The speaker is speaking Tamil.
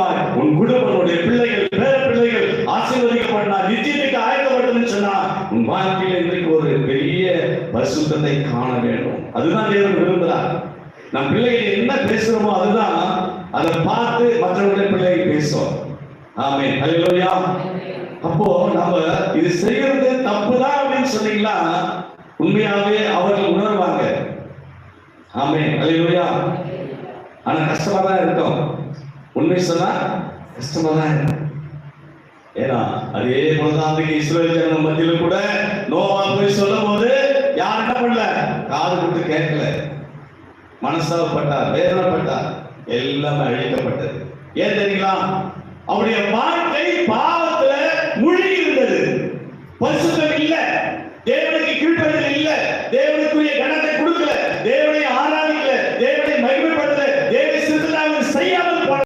மூலமாய் உன் குடும்பங்களுடைய பிள்ளைகள் பேர பிள்ளைகள் ஆசீர்வதிக்கப்பட்டா, நிச்சயத்துக்கு ஆயத்தப்பட்டதுன்னு சொன்னா உன் வாழ்க்கையில் இன்றைக்கு ஒரு பெரிய பரிசுத்தத்தை காண வேண்டும். அதுதான் தேவன் விரும்புகிறார். நம் பிள்ளைகள் என்ன பேசுறோமோ அதுதான் அதை பார்த்து மற்றவர்களுடைய பிள்ளைகள் பேசும். ஆமென், ஹல்லேலூயா. அப்போ நம்ம இது செய்யறது தப்புதான் அப்படின்னு சொன்னீங்களா உண்மையாவே அவர்கள் உணர்வாங்க. ஆமென், ஹல்லேலூயா. ஆனா கஷ்டமா தான் இருக்கும். உண்மை சொன்னா கஷ்டமா தான் இருக்கும். ஏன்னா அதே போலதான் இஸ்ரவேல் ஜனங்கள் மத்தியில கூட நோவா போய் சொல்லும் போது யார் என்ன பண்ணல, காது கொடுத்து கேட்கல, மனசாவப்பட்டார், வேதனைப்பட்டார், எல்லாமே அழிக்கப்பட்டது. ஏன் தெரியுங்களா? அவருடைய வாழ்க்கை பாவத்துல மூழ்கி இருந்தது, பரிசுத்தம் இல்லை.